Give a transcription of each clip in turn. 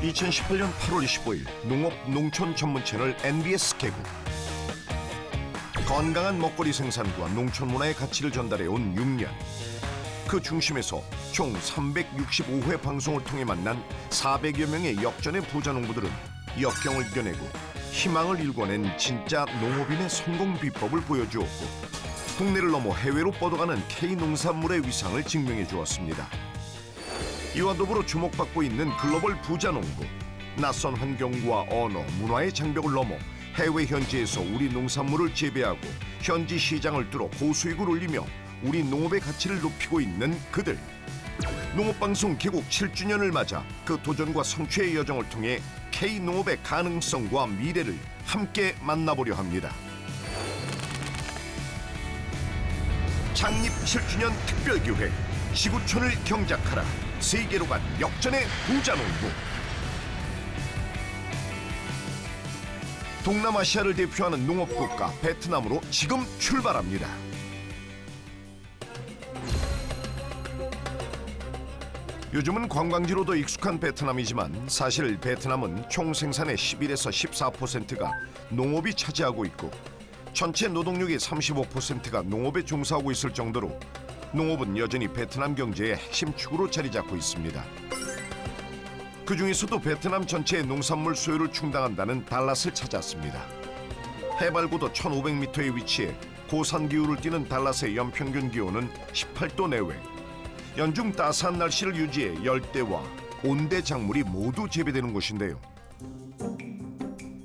2018년 8월 25일 농업 농촌 전문 채널 NBS 개국. 건강한 먹거리 생산과 농촌 문화의 가치를 전달해 온 6년. 그 중심에서 총 365회 방송을 통해 만난 400여 명의 역전의 부자 농부들은 역경을 이겨내고 희망을 일궈낸 진짜 농업인의 성공 비법을 보여주었고, 국내를 넘어 해외로 뻗어가는 K농산물의 위상을 증명해 주었습니다. 이와 더불어 주목받고 있는 글로벌 부자 농부. 낯선 환경과 언어, 문화의 장벽을 넘어 해외 현지에서 우리 농산물을 재배하고 현지 시장을 뚫어 고수익을 올리며 우리 농업의 가치를 높이고 있는 그들. 농업방송 개국 7주년을 맞아 그 도전과 성취의 여정을 통해 K농업의 가능성과 미래를 함께 만나보려 합니다. 창립 7주년 특별기획, 지구촌을 경작하라. 세계로 간 역전의 부자농부. 동남아시아를 대표하는 농업국가 베트남으로 지금 출발합니다. 요즘은 관광지로도 익숙한 베트남이지만 사실 베트남은 총 생산의 11에서 14%가 농업이 차지하고 있고 전체 노동력의 35%가 농업에 종사하고 있을 정도로 농업은 여전히 베트남 경제의 핵심 축으로 자리 잡고 있습니다. 그 중에서도 베트남 전체의 농산물 수요를 충당한다는 달랏을 찾았습니다. 해발고도 1500m에 위치해 고산 기후를 띠는 달랏의 연평균 기온은 18도 내외. 연중 따스한 날씨를 유지해 열대와 온대 작물이 모두 재배되는 곳인데요.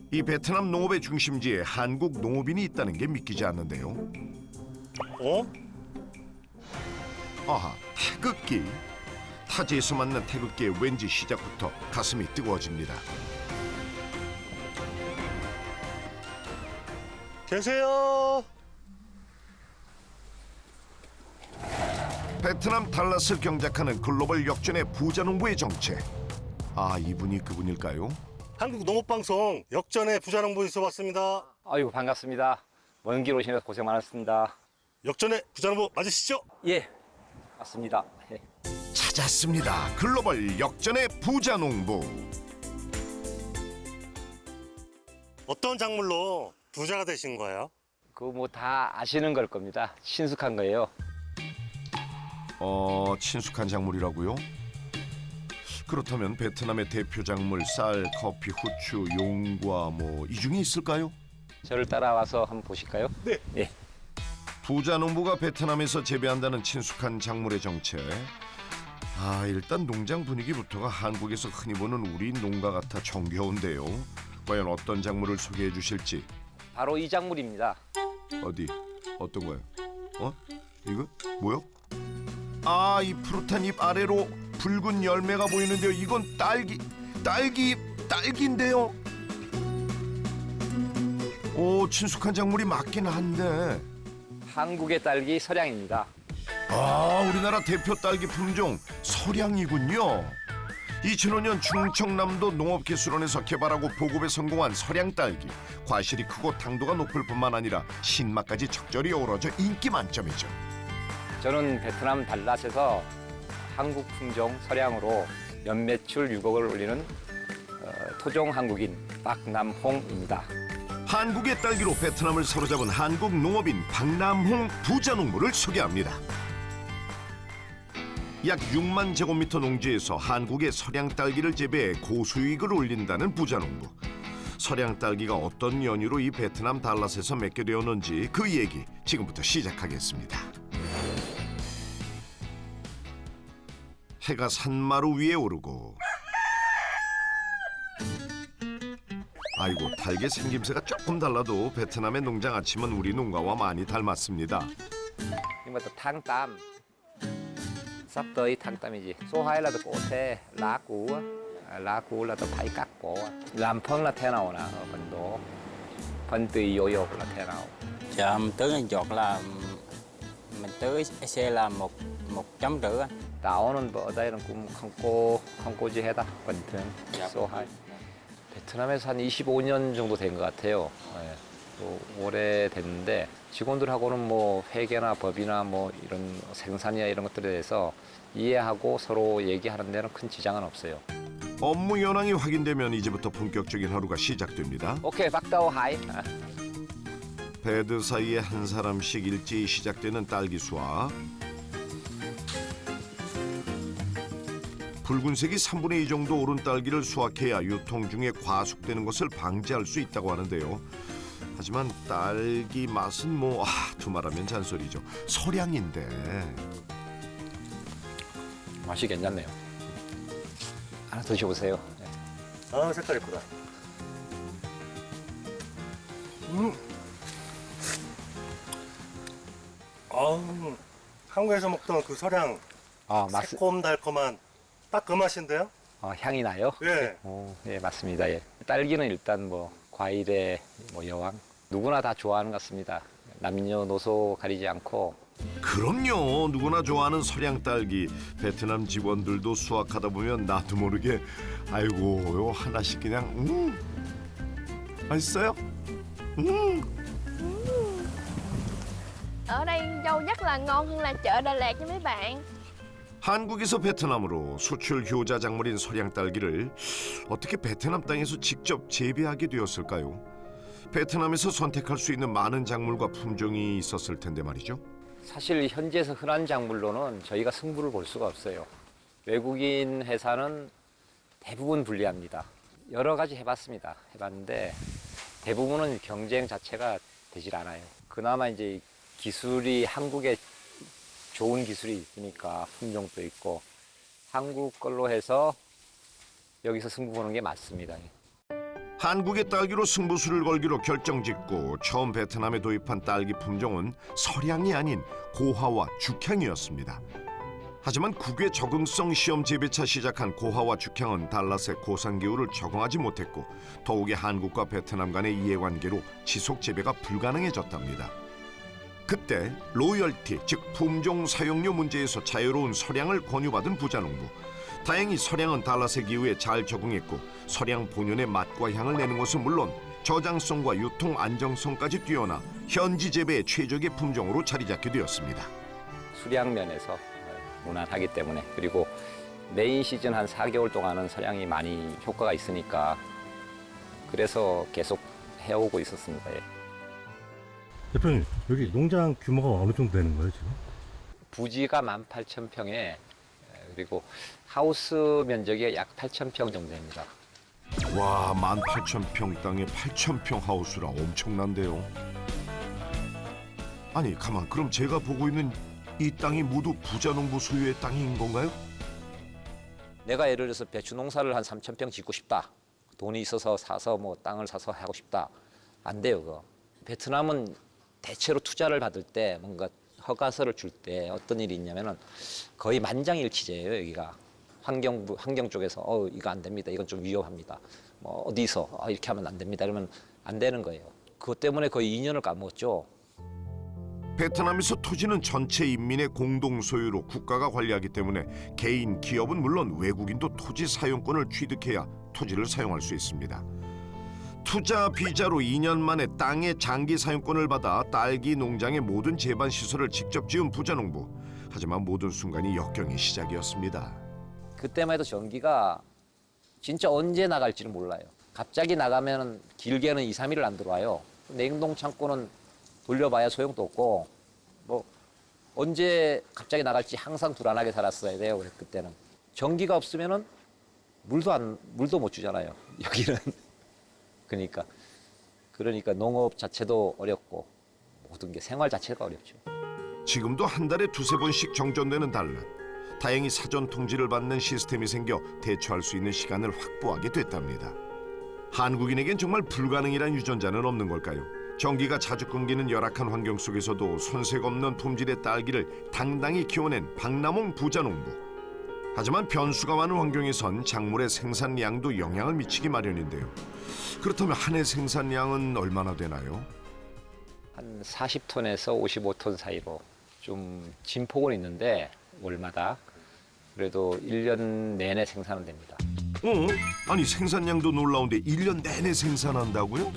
이 베트남 농업의 중심지에 한국 농업인이 있다는 게 믿기지 않는데요. 아하, 태극기. 타지에서 맞는 태극기에 왠지 시작부터 가슴이 뜨거워집니다. 계세요. 베트남 달랏을 경작하는 글로벌 역전의 부자농부의 정체. 아, 이분이 그분일까요? 한국 농업방송 역전의 부자농부에서 왔습니다. 아이고 반갑습니다. 먼 길 오시면서 고생 많았습니다. 역전의 부자농부 맞으시죠? 예, 맞습니다. 예. 찾았습니다. 글로벌 역전의 부자농부. 어떤 작물로 부자가 되신 거예요? 그거 뭐 다 아시는 걸 겁니다. 친숙한 거예요. 친숙한 작물이라고요? 그렇다면 베트남의 대표 작물 쌀, 커피, 후추, 용과 뭐 이 중에 있을까요? 저를 따라와서 한번 보실까요? 네. 예. 부자농부가 베트남에서 재배한다는 친숙한 작물의 정체. 아, 일단 농장 분위기부터가 한국에서 흔히 보는 우리 농가 같아 정겨운데요. 과연 어떤 작물을 소개해 주실지. 바로 이 작물입니다. 어디? 어떤 거요? 이거? 뭐요? 아, 이 푸릇한 잎 아래로 붉은 열매가 보이는데요. 이건 딸기인데요. 오, 친숙한 작물이 맞긴 한데. 한국의 딸기 서량입니다. 아, 우리나라 대표 딸기 품종 서량이군요. 2005년 충청남도 농업기술원에서 개발하고 보급에 성공한 서량 딸기. 과실이 크고 당도가 높을 뿐만 아니라 신맛까지 적절히 어우러져 인기 만점이죠. 저는 베트남 달랏에서 한국 품종 서량으로 연매출 6억을 올리는 토종 한국인 박남홍입니다. 한국의 딸기로 베트남을 사로잡은 한국 농업인 박남홍 부자농부를 소개합니다. 약 6만 제곱미터 농지에서 한국의 서량 딸기를 재배해 고수익을 올린다는 부자농부. 서량 딸기가 어떤 연유로 이 베트남 달랏에서 맺게 되었는지 그 얘기 지금부터 시작하겠습니다. 해가 산마루 위에 오르고, 아이고, 닭의 생김새가 조금 달라도 베트남의 농장 아침은 우리 농가와 많이 닮았습니다. 이것도 탕땀. sắp tới tháng 8이지. Số 2 là được cổ xe, lá cũ là tôi phải cắt bỏ. Làm phân là thế nào nào, phân đổ, phân tùy vô là thế nào. Dạ, mình tưới lên giọt là mình tưới xe là một chấm rưỡi anh. 나오는 뭐 ở đây là cũng không có gì hết á, bình thường. Số 2. 베트남에서 한 25년 정도 된 것 같아요. 예. 또 오래됐는데 직원들하고는 뭐 회계나 법이나 뭐 이런 생산이나 이런 것들에 대해서 이해하고 서로 얘기하는 데는 큰 지장은 없어요. 업무 현황이 확인되면 이제부터 본격적인 하루가 시작됩니다. 오케이, 박다오 하이. 배드 사이에 한 사람씩 일제히 시작되는 딸기 수확. 붉은색이 3분의 2 정도 오른 딸기를 수확해야 유통 중에 과속되는 것을 방지할 수 있다고 하는데요. 하지만 딸기 맛은 두말하면 잔소리죠. 서량인데. 맛이 괜찮네요. 하나 드셔보세요. 아, 색깔 이쁘다. 한국에서 먹던 그 서량 맛, 새콤달콤한 딱 그 맛인데요? 향이 나요? 예. 예, 맞습니다. 예. 딸기는 일단 과일의 여왕. 누구나 다 좋아하는 것 같습니다. 남녀노소 가리지 않고. 그럼요. 누구나 좋아하는 서량 딸기. 베트남 직원들도 수확하다 보면 나도 모르게 아이고 요 하나씩 그냥 맛있어요? Ở đây dâu rất là ngon hơn là chợ Đà Lạt nha mấy bạn. 한국에서 베트남으로 수출 효자 작물인 서량 딸기를 어떻게 베트남 땅에서 직접 재배하게 되었을까요? 베트남에서 선택할 수 있는 많은 작물과 품종이 있었을 텐데 말이죠. 사실 현지에서 흔한 작물로는 저희가 승부를 볼 수가 없어요. 외국인 회사는 대부분 불리합니다. 여러 가지 해봤습니다. 해봤는데 대부분은 경쟁 자체가 되질 않아요. 그나마 이제 기술이 한국에 좋은 기술이 있으니까 품종도 있고 한국 걸로 해서 여기서 승부 보는 게 맞습니다. 한국의 딸기로 승부수를 걸기로 결정짓고 처음 베트남에 도입한 딸기 품종은 서량이 아닌 고하와 죽향이었습니다. 하지만 국외 적응성 시험 재배차 시작한 고하와 죽향은 달랏의 고산 기후를 적응하지 못했고 더욱이 한국과 베트남 간의 이해관계로 지속 재배가 불가능해졌답니다. 그때 로열티, 즉 품종 사용료 문제에서 자유로운 서량을 권유받은 부자농부. 다행히 서량은 달랏의 기후에 잘 적응했고 서량 본연의 맛과 향을 내는 것은 물론 저장성과 유통 안정성까지 뛰어나 현지 재배의 최적의 품종으로 자리 잡게 되었습니다. 수량 면에서 무난하기 때문에 그리고 메인 시즌 한 4개월 동안은 서량이 많이 효과가 있으니까 그래서 계속 해오고 있었습니다. 예. 대표님, 여기 농장 규모가 어느 정도 되는 거예요, 지금? 부지가 18,000평에 그리고 하우스 면적이 약 8,000평 정도 됩니다. 와, 18,000평 땅에 8,000평 하우스라 엄청난데요. 아니, 가만, 그럼 제가 보고 있는 이 땅이 모두 부자농부 소유의 땅인 건가요? 내가 예를 들어서 배추 농사를 한 3,000평 짓고 싶다. 돈이 있어서 사서 땅을 사서 하고 싶다. 안 돼요, 그거. 베트남은 대체로 투자를 받을 때 뭔가 허가서를 줄 때 어떤 일이 있냐면은 거의 만장일치제예요, 여기가. 환경 쪽에서 이거 안 됩니다. 이건 좀 위험합니다. 어디서 이렇게 하면 안 됩니다. 이러면 안 되는 거예요. 그것 때문에 거의 2년을 까먹었죠. 베트남에서 토지는 전체 인민의 공동 소유로 국가가 관리하기 때문에 개인, 기업은 물론 외국인도 토지 사용권을 취득해야 토지를 사용할 수 있습니다. 투자 비자로 2년 만에 땅의 장기 사용권을 받아 딸기 농장의 모든 제반 시설을 직접 지은 부자농부. 하지만 모든 순간이 역경의 시작이었습니다. 그때만 해도 전기가 진짜 언제 나갈지는 몰라요. 갑자기 나가면 길게는 2, 3일을 안 들어와요. 냉동 창고는 돌려봐야 소용도 없고 언제 갑자기 나갈지 항상 불안하게 살았어야 돼요. 그때는 전기가 없으면은 물도 못 주잖아요. 여기는 그러니까 농업 자체도 어렵고 모든 게 생활 자체가 어렵죠. 지금도 한 달에 2-3번씩 정전되는 달랏. 다행히 사전 통지를 받는 시스템이 생겨 대처할 수 있는 시간을 확보하게 됐답니다. 한국인에겐 정말 불가능이란 유전자는 없는 걸까요? 전기가 자주 끊기는 열악한 환경 속에서도 손색 없는 품질의 딸기를 당당히 키워낸 박남홍 부자농부. 하지만 변수가 많은 환경에선 작물의 생산량도 영향을 미치기 마련인데요. 그렇다면 한 해 생산량은 얼마나 되나요? 한 40톤에서 55톤 사이로 좀 진폭은 있는데 월마다 그래도 1년 내내 생산은 됩니다. 아니 생산량도 놀라운데 1년 내내 생산한다고요?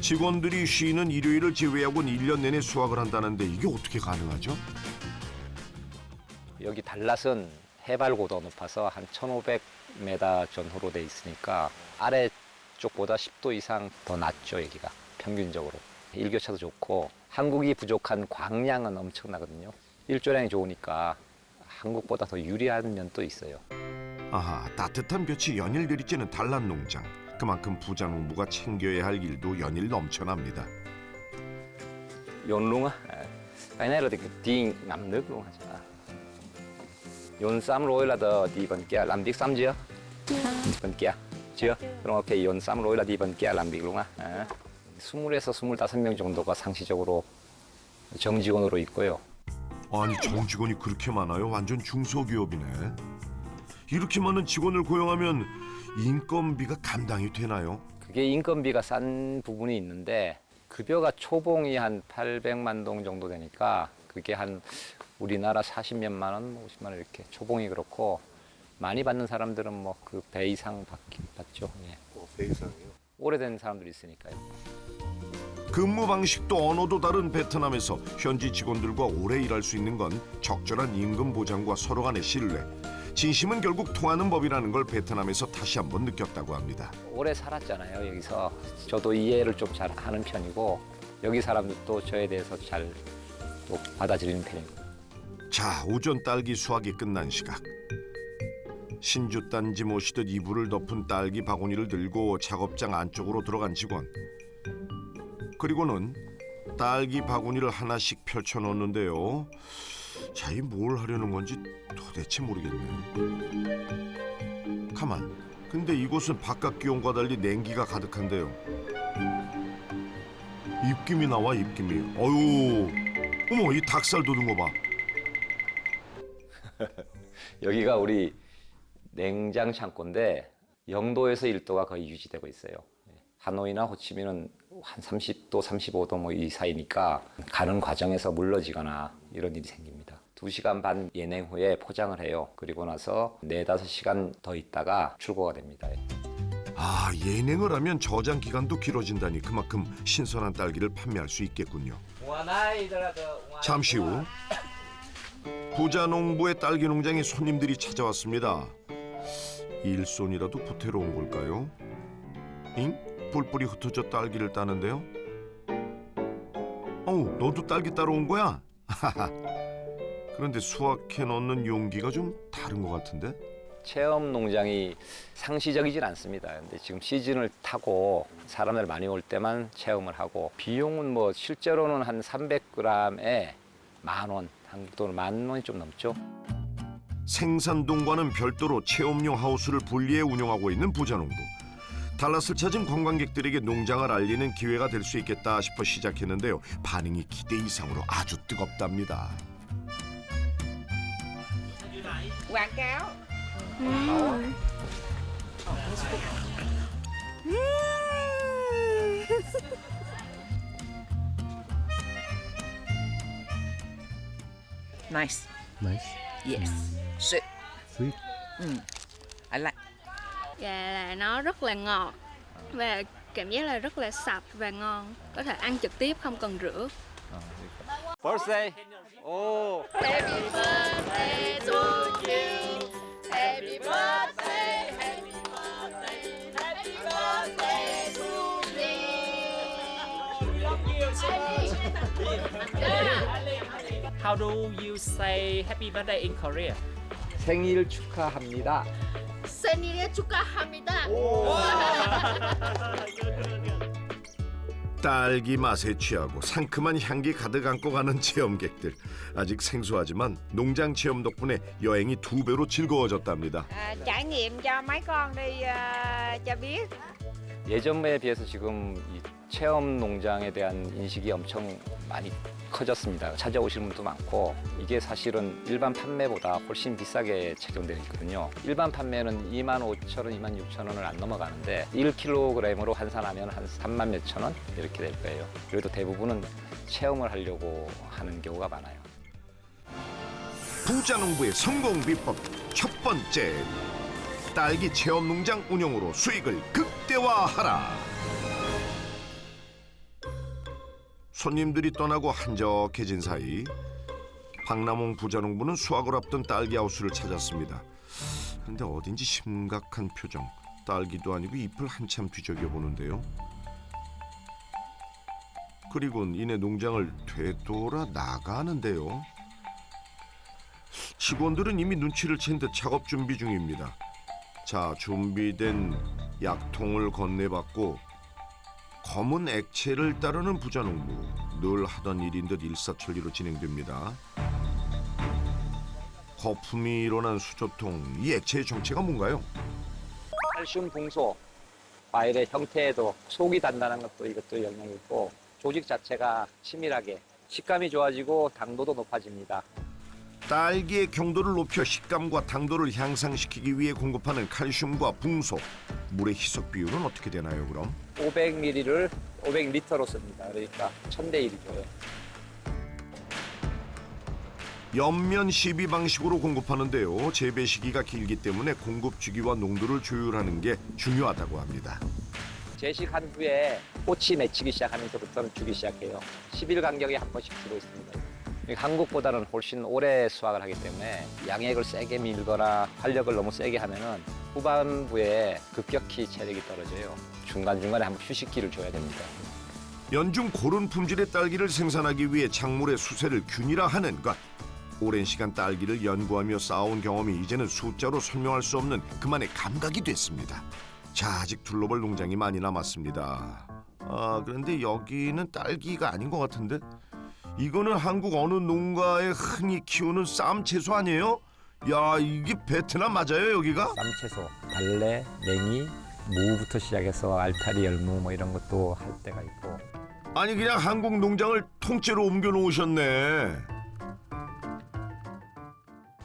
직원들이 쉬는 일요일을 제외하고는 1년 내내 수확을 한다는데 이게 어떻게 가능하죠? 여기 달랏은 해발 고도가 높아서 한 1,500m 전후로 돼 있으니까 아래쪽보다 10도 이상 더 낮죠, 여기가 평균적으로. 일교차도 좋고 한국이 부족한 광량은 엄청나거든요. 일조량이 좋으니까 한국보다 더 유리한 면도 있어요. 아하, 따뜻한 볕이 연일 들이쬐는 달란 농장. 그만큼 부자 농부가 챙겨야 할 일도 연일 넘쳐납니다. Dồn luôn á. Cái này là thì ngậm nước luôn hả chị? Dồn xong rồi là đi bên kia làm việc xong chưa? bên kia chưa? 그럼 오케이 dồn xong rồi là đi bên kia làm việc luôn á. 20에서 25명 정도가 상시적으로 정직원으로 있고요. 아니, 정직원이 그렇게 많아요? 완전 중소기업이네. 이렇게 많은 직원을 고용하면 인건비가 감당이 되나요? 그게 인건비가 싼 부분이 있는데 급여가 초봉이 한 800만 동 정도 되니까 그게 한 우리나라 40몇만 원, 50만 원 이렇게 초봉이 그렇고 많이 받는 사람들은 뭐 그 배 이상 받죠. 예. 배 이상이요? 오래된 사람들이 있으니까요. 근무 방식도 언어도 다른 베트남에서 현지 직원들과 오래 일할 수 있는 건 적절한 임금 보장과 서로 간의 신뢰. 진심은 결국 통하는 법이라는 걸 베트남에서 다시 한번 느꼈다고 합니다. 오래 살았잖아요, 여기서. 저도 이해를 좀 잘 하는 편이고 여기 사람들도 저에 대해서 잘 또 받아들이는 편이고. 자, 오전 딸기 수확이 끝난 시각. 신주 딴지 모시듯 이불을 덮은 딸기 바구니를 들고 작업장 안쪽으로 들어간 직원. 그리고는 딸기 바구니를 하나씩 펼쳐놓는데요. 자, 이 뭘 하려는 건지 도대체 모르겠네. 가만. 근데 이곳은 바깥 기온과 달리 냉기가 가득한데요. 입김이 나와, 입김이. 어유, 어머, 이 닭살 돋은 거 봐. 여기가 우리 냉장 창고인데 0도에서 1도가 거의 유지되고 있어요. 하노이나 호치민은 한 30도, 35도 뭐 이 사이니까 가는 과정에서 물러지거나 이런 일이 생깁니다. 2시간 반 예냉 후에 포장을 해요. 그리고 나서 4, 5시간 더 있다가 출고가 됩니다. 아, 예냉을 하면 저장 기간도 길어진다니 그만큼 신선한 딸기를 판매할 수 있겠군요. 잠시 후 부자 농부의 딸기 농장에 손님들이 찾아왔습니다. 일손이라도 보태러 온 걸까요? 잉? 뿔뿔이 흩어져 딸기를 따는데요. 어우, 너도 딸기 따러 온 거야? 그런데 수확해 넣는 용기가 좀 다른 것 같은데? 체험 농장이 상시적이진 않습니다. 근데 지금 시즌을 타고 사람들 많이 올 때만 체험을 하고 비용은 뭐 실제로는 한 300g에 10,000원, 한국 돈으로 10,000원이 좀 넘죠. 생산동과는 별도로 체험용 하우스를 분리해 운영하고 있는 부자농부. 달랏을 찾은 관광객들에게 농장을 알리는 기회가 될 수 있겠다 싶어 시작했는데요. 반응이 기대 이상으로 아주 뜨겁답니다. quảng cáo. Nice. 나이스. Yes. Sweet. 스윗. I like. Gà là nó rất là ngọt và cảm giác là rất là sạch và ngon. Có thể ăn trực tiếp không cần rửa. Birthday. 오. Happy birthday to you. Happy birthday, happy birthday, happy birthday to you. How do you say happy birthday in Korea? 생일 축하합니다. 생일 축하합니다. 딸기 맛에 취하고 상큼한 향기 가득 안고 가는 체험객들. 아직 생소하지만 농장 체험 덕분에 여행이 2배로 즐거워졌답니다. Trải nghiệm cho mấy con đi cho biết. 예전에 비해서 지금 이 체험 농장에 대한 인식이 엄청 많이 커졌습니다. 찾아오시는 분도 많고 이게 사실은 일반 판매보다 훨씬 비싸게 책정되어 있거든요. 일반 판매는 25,000원, 26,000원을 안 넘어가는데 1kg으로 환산하면 한 3만 몇천 원 이렇게 될 거예요. 그래도 대부분은 체험을 하려고 하는 경우가 많아요. 부자농부의 성공 비법 첫 번째, 딸기 체험 농장 운영으로 수익을 극대화하라. 손님들이 떠나고 한적해진 사이 박남홍 부자농부는 수확을 앞둔 딸기 하우스를 찾았습니다. 그런데 어딘지 심각한 표정. 딸기도 아니고 잎을 한참 뒤적여 보는데요. 그리고는 이내 농장을 되돌아 나가는데요. 직원들은 이미 눈치를 챈 듯 작업 준비 중입니다. 자, 준비된 약통을 건네받고 검은 액체를 따르는 부자농부. 늘 하던 일인 듯 일사천리로 진행됩니다. 거품이 일어난 수조통. 이 액체의 정체가 뭔가요? 칼슘 붕소, 과일의 형태에도 속이 단단한 것도 이것도 영향이 있고 조직 자체가 치밀하게 식감이 좋아지고 당도도 높아집니다. 딸기의 경도를 높여 식감과 당도를 향상시키기 위해 공급하는 칼슘과 붕소. 물의 희석 비율은 어떻게 되나요, 그럼? 500ml를 500리터로 씁니다. 그러니까 1000대 1이죠. 옆면 시비 방식으로 공급하는데요. 재배 시기가 길기 때문에 공급 주기와 농도를 조율하는 게 중요하다고 합니다. 제식한 후에 꽃이 맺히기 시작하면서부터는 주기 시작해요. 10일 간격에 한 번씩 주고 있습니다. 한국보다는 훨씬 오래 수확을 하기 때문에 양액을 세게 밀거나 활력을 너무 세게 하면은 후반부에 급격히 체력이 떨어져요. 중간중간에 한번 휴식기를 줘야 됩니다. 연중 고른 품질의 딸기를 생산하기 위해 작물의 수세를 균일화하는 것. 오랜 시간 딸기를 연구하며 쌓아온 경험이 이제는 숫자로 설명할 수 없는 그만의 감각이 됐습니다. 자, 아직 둘러볼 농장이 많이 남았습니다. 그런데 여기는 딸기가 아닌 것 같은데? 이거는 한국 어느 농가에 흔히 키우는 쌈 채소 아니에요? 야, 이게 베트남 맞아요, 여기가? 쌈채소, 달래, 냉이, 무부터 시작해서 알타리, 열무 뭐 이런 것도 할 때가 있고. 아니, 그냥 한국 농장을 통째로 옮겨 놓으셨네.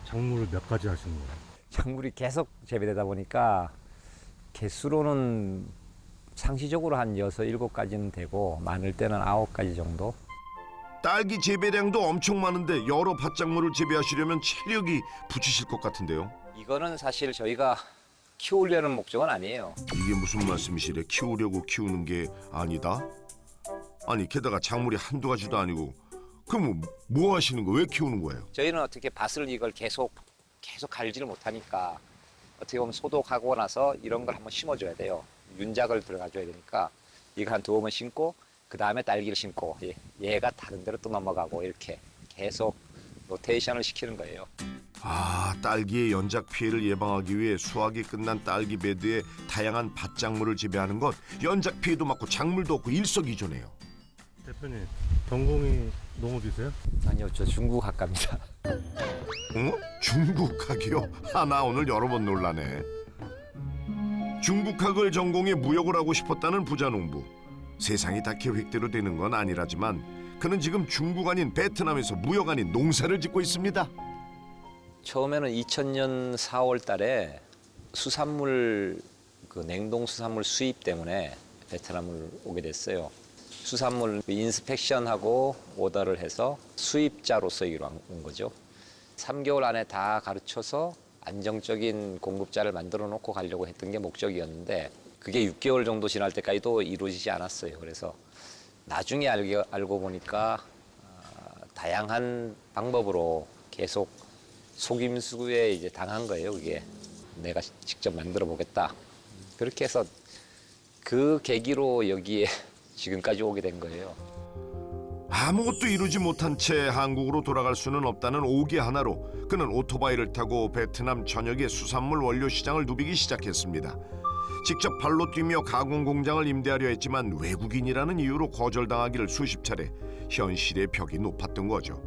작물을 몇 가지 하시는 거예요? 작물이 계속 재배되다 보니까 개수로는 상시적으로 한 6, 7가지는 되고 많을 때는 9가지 정도. 딸기 재배량도 엄청 많은데 여러 밭작물을 재배하시려면 체력이 붙이실 것 같은데요. 이거는 사실 저희가 키우려는 목적은 아니에요. 이게 무슨 말씀이시래? 키우려고 키우는 게 아니다? 아니, 게다가 작물이 한두 가지도 아니고 그럼 뭐 하시는 거예요? 왜 키우는 거예요? 저희는 어떻게 밭을 이걸 계속 갈지를 못하니까 어떻게 보면 소독하고 나서 이런 걸 한번 심어줘야 돼요. 윤작을 들어가줘야 되니까 이거 한 2번 심고 그 다음에 딸기를 심고 얘가 다른 데로 또 넘어가고 이렇게 계속 로테이션을 시키는 거예요. 딸기의 연작 피해를 예방하기 위해 수확이 끝난 딸기 베드에 다양한 밭작물을 재배하는 것. 연작 피해도 막고 작물도 없고 일석이조네요. 대표님, 전공이 농업이세요? 아니요, 저 중국 학과입니다. 중국학이요? 나 오늘 여러 번 놀라네. 중국학을 전공해 무역을 하고 싶었다는 부자농부. 세상이 다 계획대로 되는 건 아니라지만 그는 지금 중국 아닌 베트남에서 무역 아닌 농사를 짓고 있습니다. 처음에는 2000년 4월 달에 수산물, 냉동 수산물 수입 때문에 베트남을 오게 됐어요. 수산물 인스펙션하고 오더를 해서 수입자로서 여기로 온 거죠. 3개월 안에 다 가르쳐서 안정적인 공급자를 만들어 놓고 가려고 했던 게 목적이었는데 그게 6개월 정도 지날 때까지도 이루어지지 않았어요. 그래서 나중에 알고 보니까 다양한 방법으로 계속 속임수에 이제 당한 거예요. 그게 내가 직접 만들어 보겠다. 그렇게 해서 그 계기로 여기에 지금까지 오게 된 거예요. 아무것도 이루지 못한 채 한국으로 돌아갈 수는 없다는 오기 하나로 그는 오토바이를 타고 베트남 전역의 수산물 원료 시장을 누비기 시작했습니다. 직접 발로 뛰며 가공 공장을 임대하려 했지만 외국인이라는 이유로 거절당하기를 수십 차례. 현실의 벽이 높았던 거죠.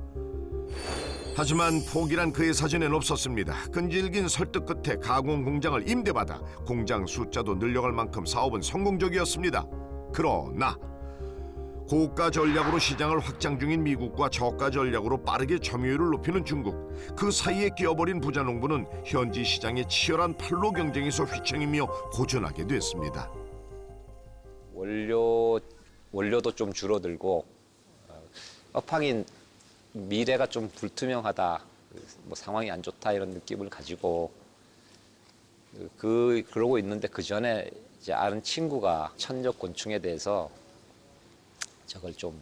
하지만 포기란 그의 사전엔 없었습니다. 끈질긴 설득 끝에 가공 공장을 임대받아 공장 숫자도 늘려갈 만큼 사업은 성공적이었습니다. 그러나 고가 전략으로 시장을 확장 중인 미국과 저가 전략으로 빠르게 점유율을 높이는 중국. 그 사이에 끼어버린 부자농부는 현지 시장의 치열한 판로 경쟁에서 휘청이며 고전하게 됐습니다. 원료도 좀 줄어들고 업황인 미래가 좀 불투명하다, 뭐 상황이 안 좋다 이런 느낌을 가지고 그러고 있는데 그 전에 이제 아는 친구가 천적곤충에 대해서 저걸 좀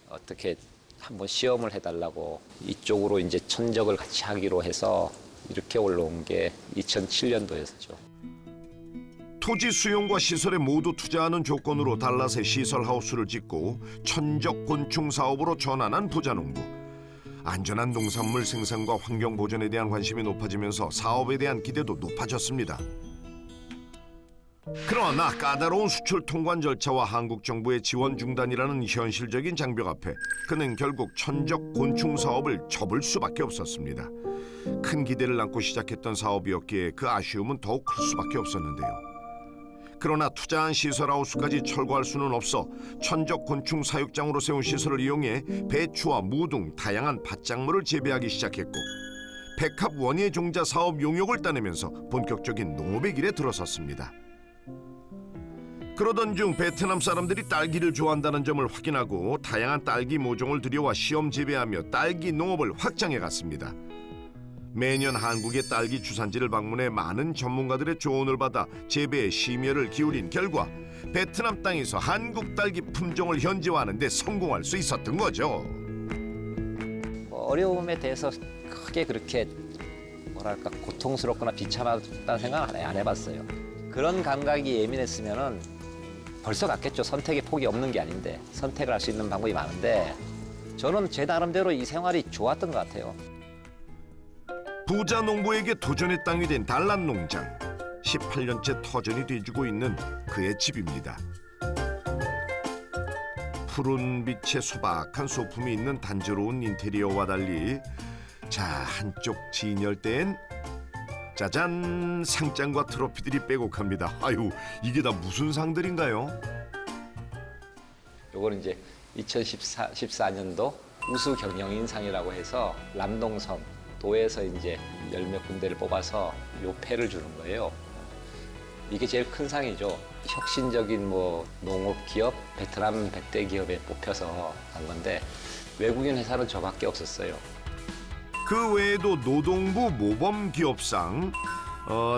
어떻게 한번 시험을 해달라고 이쪽으로 이제 천적을 같이 하기로 해서 이렇게 올라온 게 2007년도였었죠. 토지 수용과 시설에 모두 투자하는 조건으로 달랏에 시설 하우스를 짓고 천적 곤충 사업으로 전환한 부자농부. 안전한 농산물 생산과 환경 보존에 대한 관심이 높아지면서 사업에 대한 기대도 높아졌습니다. 그러나 까다로운 수출 통관 절차와 한국 정부의 지원 중단이라는 현실적인 장벽 앞에 그는 결국 천적 곤충 사업을 접을 수밖에 없었습니다. 큰 기대를 안고 시작했던 사업이었기에 그 아쉬움은 더욱 클 수밖에 없었는데요. 그러나 투자한 시설하우스까지 철거할 수는 없어 천적 곤충 사육장으로 세운 시설을 이용해 배추와 무 등 다양한 밭작물을 재배하기 시작했고 백합 원예 종자 사업 용역을 따내면서 본격적인 농업의 길에 들어섰습니다. 그러던 중 베트남 사람들이 딸기를 좋아한다는 점을 확인하고 다양한 딸기 모종을 들여와 시험 재배하며 딸기 농업을 확장해 갔습니다. 매년 한국의 딸기 주산지를 방문해 많은 전문가들의 조언을 받아 재배에 심혈을 기울인 결과 베트남 땅에서 한국 딸기 품종을 현지화하는 데 성공할 수 있었던 거죠. 어려움에 대해서 크게 그렇게 뭐랄까 고통스럽거나 비참하다는 생각 안 해봤어요. 그런 감각이 예민했으면은 벌써 갔겠죠. 선택의 폭이 없는 게 아닌데 선택을 할 수 있는 방법이 많은데 저는 제 나름대로 이 생활이 좋았던 것 같아요. 부자 농부에게 도전의 땅이 된 달랏 농장. 18년째 터전이 돼주고 있는 그의 집입니다. 푸른 빛의 소박한 소품이 있는 단조로운 인테리어와 달리 자 한쪽 진열대엔 짜잔 상장과 트로피들이 빼곡합니다. 아유 이게 다 무슨 상들인가요? 요거는 이제 2014년도 우수 경영인상이라고 해서 남동섬 도에서 이제 10몇 군데를 뽑아서 요 패를 주는 거예요. 이게 제일 큰 상이죠. 혁신적인 뭐 농업 기업, 베트남 100대 기업에 뽑혀서 간 건데 외국인 회사는 저밖에 없었어요. 그 외에도 노동부 모범기업상,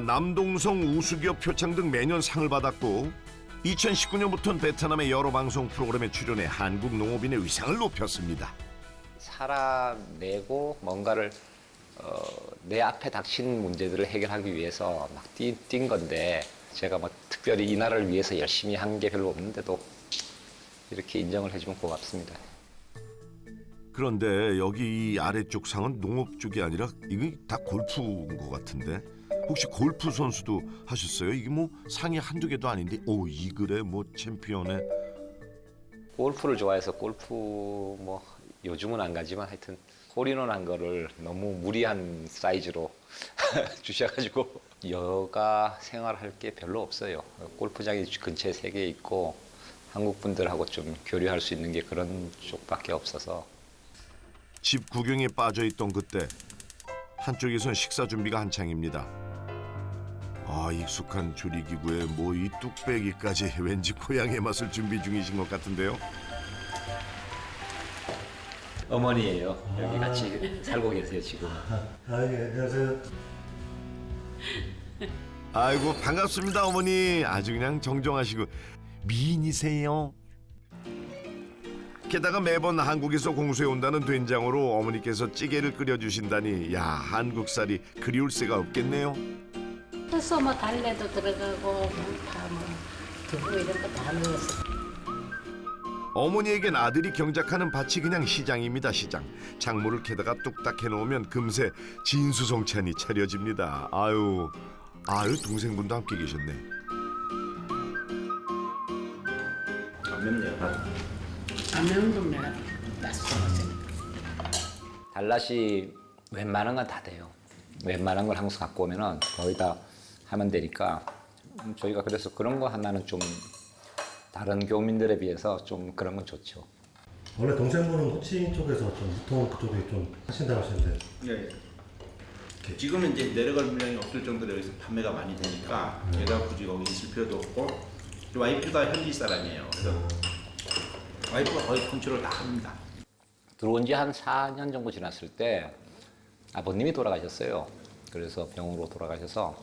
남동성 우수기업 표창 등 매년 상을 받았고 2019년부터는 베트남의 여러 방송 프로그램에 출연해 한국 농업인의 위상을 높였습니다. 살아내고 뭔가를 내 앞에 닥친 문제들을 해결하기 위해서 막 뛴 건데 제가 뭐 특별히 이 나라를 위해서 열심히 한 게 별로 없는데도 이렇게 인정을 해주면 고맙습니다. 그런데 여기 이 아래쪽 상은 농업 쪽이 아니라 이게 다 골프인 것 같은데 혹시 골프 선수도 하셨어요? 이게 뭐 상이 한두 개도 아닌데 오 이글에 뭐 챔피언에 골프를 좋아해서 골프 뭐 요즘은 안 가지만 하여튼 홀인원 한 거를 너무 무리한 사이즈로 주셔가지고 여가 생활할 게 별로 없어요. 골프장이 근처에 3개 있고 한국 분들하고 좀 교류할 수 있는 게 그런 쪽밖에 없어서 집 구경에 빠져있던 그때 한쪽에선 식사 준비가 한창입니다. 아 익숙한 조리기구에 뭐 이 뚝배기까지 왠지 고향의 맛을 준비 중이신 것 같은데요. 어머니예요. 여기 같이 살고 계세요 지금. 예, 안녕하세요. 아이고 반갑습니다 어머니. 아주 그냥 정정하시고 미인이세요. 게다가 매번 한국에서 공수해 온다는 된장으로 어머니께서 찌개를 끓여주신다니 야 한국살이 그리울 새가 없겠네요. 해서 뭐 달래도 들어가고 다뭐 두부 이런 거 다 넣었어. 어머니에겐 아들이 경작하는 밭이 그냥 시장입니다. 시장. 작물을 캐다가 뚝딱 해놓으면 금세 진수성찬이 차려집니다. 아유 동생분도 함께 계셨네. 안 매운 건 내가 땄어. 달랏이 웬만한 건 다 돼요. 웬만한 걸 한국에서 갖고 오면은 거의 다 하면 되니까 저희가 그래서 그런 거 하나는 좀 다른 교민들에 비해서 좀 그런 건 좋죠. 원래 동생분은 호치민 쪽에서 좀 유통 그쪽에 좀 하신다고 하시는데 예. 지금은 이제 내려갈 물량이 없을 정도로 여기서 판매가 많이 되니까 내가 굳이 거기 있을 필요도 없고 와이프가 현지 사람이에요. 그래서 와이프가 거의 컨트롤 다 합니다. 들어온 지 한 4년 정도 지났을 때 아버님이 돌아가셨어요. 그래서 병으로 돌아가셔서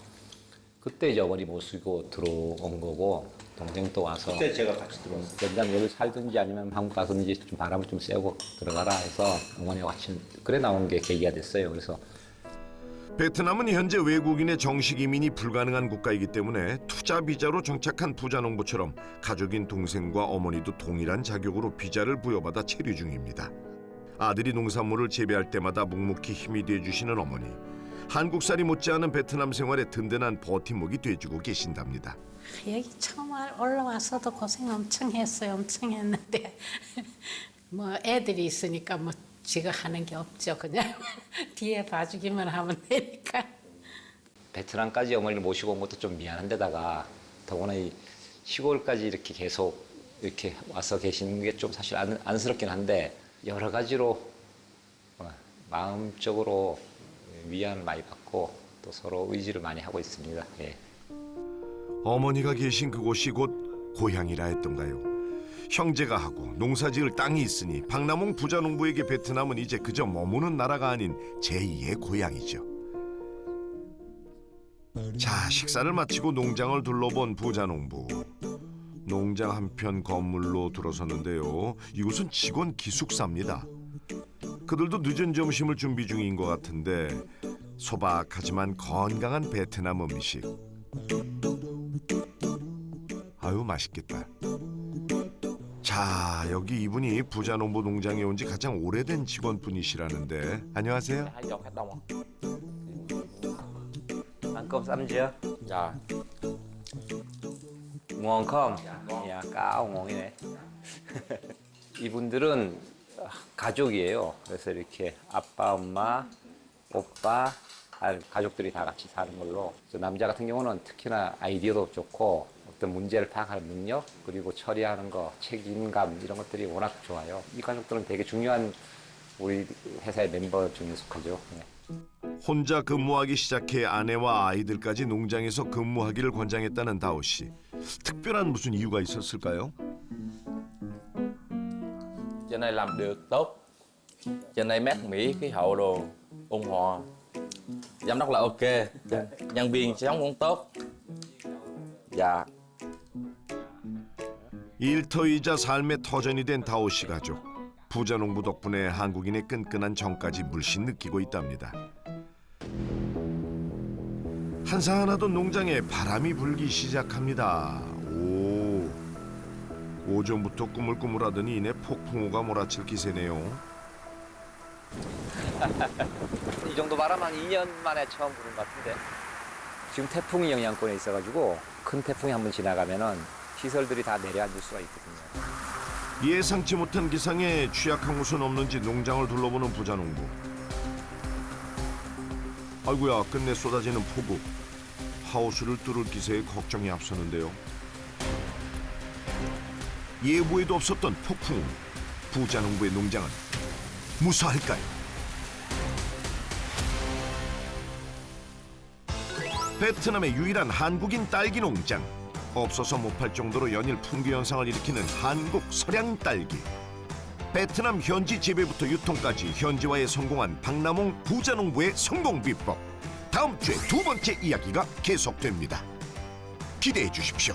그때 이제 어머니 모시고 들어온 거고 동생도 와서 그때 제가 같이 들어왔어요. 연장 여기 살든지 아니면 한국 가서든지 좀 바람을 좀 쐬고 들어가라 해서 어머니와 같이 그래 나온 게 계기가 됐어요. 그래서 베트남은 현재 외국인의 정식 이민이 불가능한 국가이기 때문에 투자 비자로 정착한 부자 농부처럼 가족인 동생과 어머니도 동일한 자격으로 비자를 부여받아 체류 중입니다. 아들이 농산물을 재배할 때마다 묵묵히 힘이 돼주시는 어머니. 한국살이 못지않은 베트남 생활에 든든한 버팀목이 돼주고 계신답니다. 여기 처음 올라와서도 고생 엄청 했어요. 엄청 했는데 뭐 애들이 있으니까 뭐 지가 하는 게 없죠. 그냥 뒤에 봐주기만 하면 되니까. 베트남까지 어머니를 모시고 온 것도 좀 미안한데다가 더구나 이 시골까지 이렇게 계속 이렇게 와서 계시는 게 좀 사실 안쓰럽긴 한데 여러 가지로 마음적으로 위안을 많이 받고 또 서로 의지를 많이 하고 있습니다. 예. 어머니가 계신 그곳이 곧 고향이라 했던가요? 형제가 하고 농사지을 땅이 있으니 박남홍 부자 농부에게 베트남은 이제 그저 머무는 나라가 아닌 제2의 고향이죠. 자, 식사를 마치고 농장을 둘러본 부자 농부. 농장 한편 건물로 들어섰는데요. 이곳은 직원 기숙사입니다. 그들도 늦은 점심을 준비 중인 것 같은데 소박하지만 건강한 베트남 음식. 아유, 맛있겠다. 자, 여기 이분이 부자농부 농장에 온 지 가장 오래된 직원분이시라는데 안녕하세요. Ăn cơm xanh chưa? Dạ. ngon không? 야, 까오 ngon이네. 이분들은 가족이에요. 그래서 이렇게 아빠, 엄마, 오빠, 가족들이 다 같이 사는 걸로. 남자 같은 경우는 특히나 아이디어도 좋고 어떤 문제를 파악하는 능력 그리고 처리하는 거, 책임감 이런 것들이 워낙 좋아요. 이 가족들은 되게 중요한 우리 회사의 멤버 중에 속하죠. 네. 혼자 근무하기 시작해 아내와 아이들까지 농장에서 근무하기를 권장했다는 다오 씨. 특별한 무슨 이유가 있었을까요? Trên đây làm được tốt. Trên đây mát mẻ, khí hậu đồ ôn hòa. Giám đốc là ok. Nhân viên sống cũng tốt. Dạ. 일터이자 삶의 터전이 된 다오 씨 가족. 부자 농부 덕분에 한국인의 끈끈한 정까지 물씬 느끼고 있답니다. 한산하던 농장에 바람이 불기 시작합니다. 오전부터 꾸물꾸물하더니 이내 폭풍우가 몰아칠 기세네요. 이 정도 바람 한 2년 만에 처음 부는 것 같은데 지금 태풍이 영향권에 있어가지고 큰 태풍이 한번 지나가면은 시설들이 다 내려앉을 수가 있거든요. 예상치 못한 기상에 취약한 곳은 없는지 농장을 둘러보는 부자 농부. 아이고야, 끝내 쏟아지는 폭우. 하우스를 뚫을 기세에 걱정이 앞서는데요. 예보에도 없었던 폭풍. 부자 농부의 농장은 무사할까요? 베트남의 유일한 한국인 딸기 농장. 없어서 못 팔 정도로 연일 품귀 현상을 일으키는 한국 서량 딸기. 베트남 현지 재배부터 유통까지 현지화에 성공한 박남홍 부자 농부의 성공 비법. 다음 주에 두 번째 이야기가 계속됩니다. 기대해 주십시오.